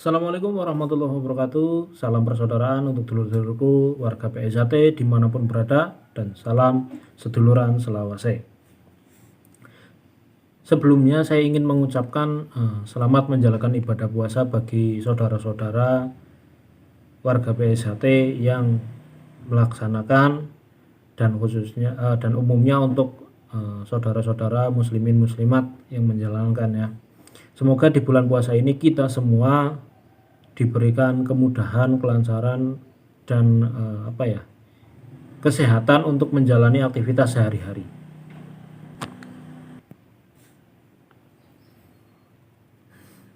Assalamualaikum warahmatullahi wabarakatuh. Salam persaudaraan untuk dulur-dulurku warga PSAT dimanapun berada, dan salam seduluran selawase. Sebelumnya saya ingin mengucapkan selamat menjalankan ibadah puasa bagi saudara-saudara warga PSAT yang melaksanakan, dan khususnya dan umumnya untuk saudara-saudara muslimin muslimat yang menjalankan ya. Semoga di bulan puasa ini kita semua diberikan kemudahan, kelancaran, dan kesehatan untuk menjalani aktivitas sehari-hari.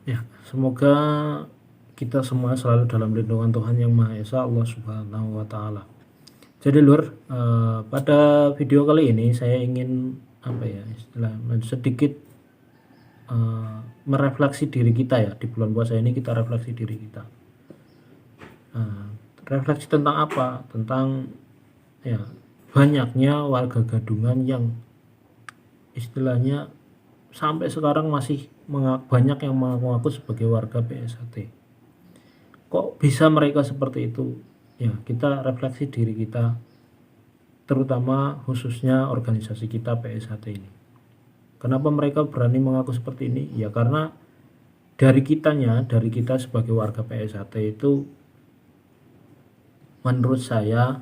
Ya, semoga kita semua selalu dalam lindungan Tuhan Yang Maha Esa, Allah Subhanahu wa Ta'ala. Jadi lur, pada video kali ini saya ingin sedikit merefleksi diri kita ya. Di bulan puasa ini kita refleksi diri kita. Refleksi tentang apa? Tentang ya banyaknya warga gadungan yang istilahnya sampai sekarang masih banyak yang mengaku sebagai warga PSAT. Kok bisa mereka seperti itu? Ya, kita refleksi diri kita, terutama khususnya organisasi kita PSAT ini. Kenapa mereka berani mengaku seperti ini? Ya karena dari kita sebagai warga PSAT itu, menurut saya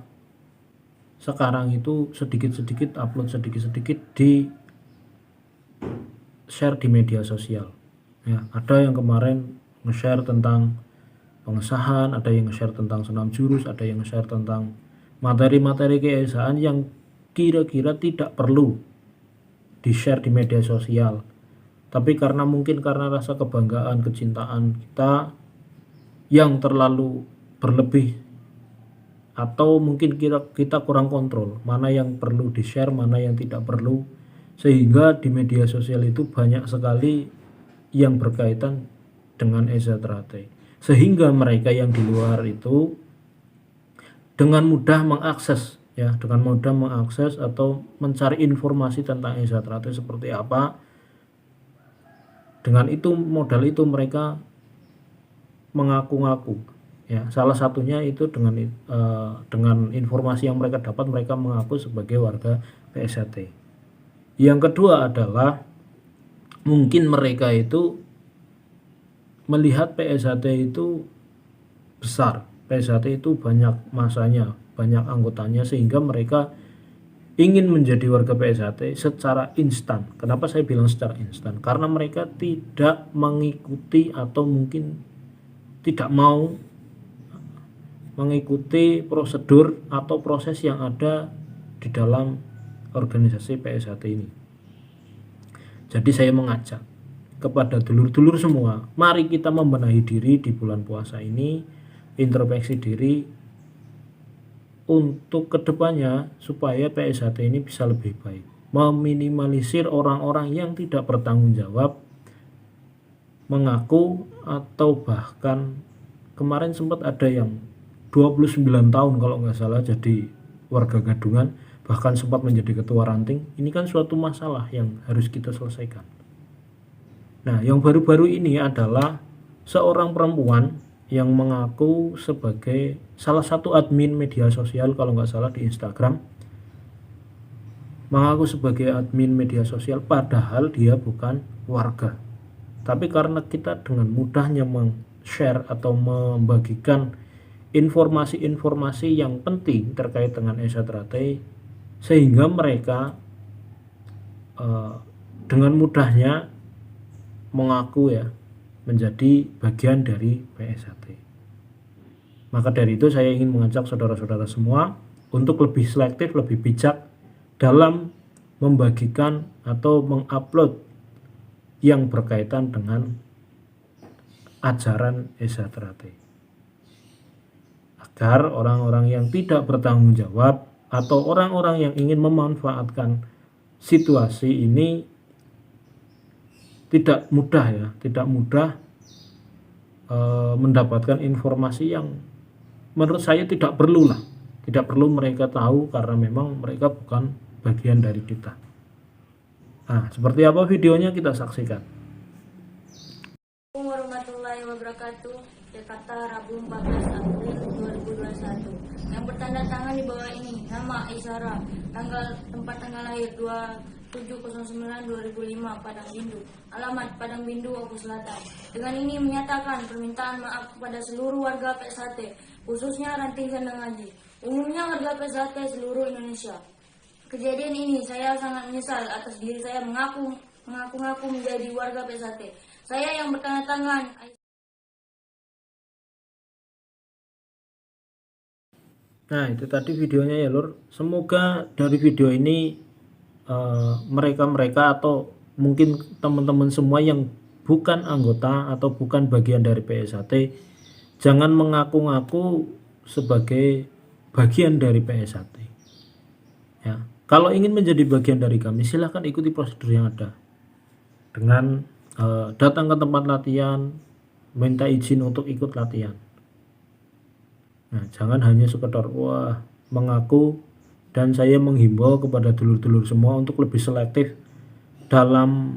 sekarang itu sedikit-sedikit upload, sedikit-sedikit di share di media sosial. Ya, ada yang kemarin nge-share tentang pengesahan, ada yang nge-share tentang senam jurus, ada yang nge-share tentang materi-materi keesaan yang kira-kira tidak perlu di-share di media sosial. Tapi mungkin karena rasa kebanggaan, kecintaan kita yang terlalu berlebih, atau mungkin kita kurang kontrol mana yang perlu di-share, mana yang tidak perlu, sehingga di media sosial itu banyak sekali yang berkaitan dengan EZRT, sehingga mereka yang di luar itu dengan mudah mengakses atau mencari informasi tentang EZRT seperti apa. Dengan itu, modal itu mereka mengaku-ngaku ya. Salah satunya itu dengan informasi yang mereka dapat, mereka mengaku sebagai warga PSAT. Yang kedua adalah mungkin mereka itu melihat PSAT itu besar, PSAT itu banyak masanya, banyak anggotanya, sehingga mereka ingin menjadi warga PSAT secara instan. Kenapa saya bilang secara instan? Karena mereka tidak mengikuti atau mungkin tidak mau mengikuti prosedur atau proses yang ada di dalam organisasi PSAT ini. Jadi saya mengajak kepada dulur-dulur semua, mari kita membenahi diri di bulan puasa ini, introspeksi diri untuk kedepannya supaya PSAT ini bisa lebih baik, meminimalisir orang-orang yang tidak bertanggung jawab, mengaku, atau bahkan kemarin sempat ada yang 29 tahun kalau nggak salah jadi warga gadungan, bahkan sempat menjadi ketua ranting. Ini kan suatu masalah yang harus kita selesaikan. Nah, yang baru-baru ini adalah seorang perempuan yang mengaku sebagai salah satu admin media sosial, kalau nggak salah di Instagram, mengaku sebagai admin media sosial padahal dia bukan warga. Tapi karena kita dengan mudahnya share atau membagikan informasi-informasi yang penting terkait dengan EZRT, sehingga mereka dengan mudahnya mengaku ya menjadi bagian dari PSAT. Maka dari itu saya ingin mengajak saudara-saudara semua untuk lebih selektif, lebih bijak dalam membagikan atau mengupload yang berkaitan dengan ajaran EZRT, agar orang-orang yang tidak bertanggung jawab atau orang-orang yang ingin memanfaatkan situasi ini tidak mudah mendapatkan informasi yang menurut saya tidak perlu mereka tahu, karena memang mereka bukan bagian dari kita. Nah, seperti apa videonya kita saksikan. Warahmatullahi wabarakatuh. Jakarta, Rabu 14 April 2021. Yang bertanda tangan di bawah ini, nama Aisyara, tempat tanggal lahir 2709/2005, Padang Bindu. Alamat Padang Bindu, Oku Selatan. Dengan ini menyatakan permintaan maaf kepada seluruh warga PSHT, khususnya Ranting Sandang Haji, umumnya warga PSHT seluruh Indonesia. Kejadian ini saya sangat menyesal atas diri saya mengaku menjadi warga PSHT. Saya yang bertanda tangan. Nah, itu tadi videonya ya Lur. Semoga dari video ini mereka-mereka atau mungkin teman-teman semua yang bukan anggota atau bukan bagian dari PSHT jangan mengaku-ngaku sebagai bagian dari PSHT. Ya, kalau ingin menjadi bagian dari kami silahkan ikuti prosedur yang ada dengan datang ke tempat latihan, minta izin untuk ikut latihan. Nah, jangan hanya sekedar mengaku, dan saya menghimbau kepada dulur-dulur semua untuk lebih selektif dalam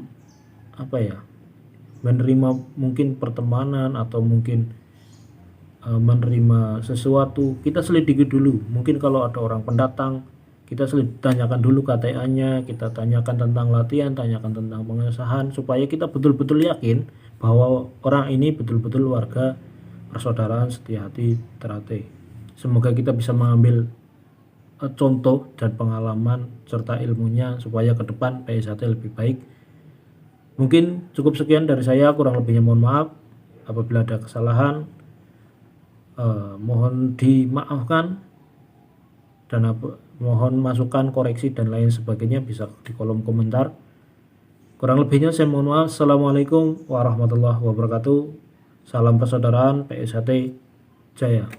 menerima mungkin pertemanan atau mungkin menerima sesuatu. Kita selidiki dulu. Mungkin kalau ada orang pendatang, kita tanyakan dulu KTA-nya, kita tanyakan tentang latihan, tanyakan tentang pengesahan, supaya kita betul-betul yakin bahwa orang ini betul-betul warga persaudaraan setia hati Ternate. Semoga kita bisa mengambil contoh dan pengalaman serta ilmunya supaya ke depan PSHT lebih baik. Mungkin cukup sekian dari saya, kurang lebihnya mohon maaf. Apabila ada kesalahan mohon dimaafkan, dan mohon masukan, koreksi dan lain sebagainya bisa di kolom komentar. Kurang lebihnya saya mohon maaf. Assalamualaikum warahmatullahi wabarakatuh. Salam persaudaraan PSHT Jaya.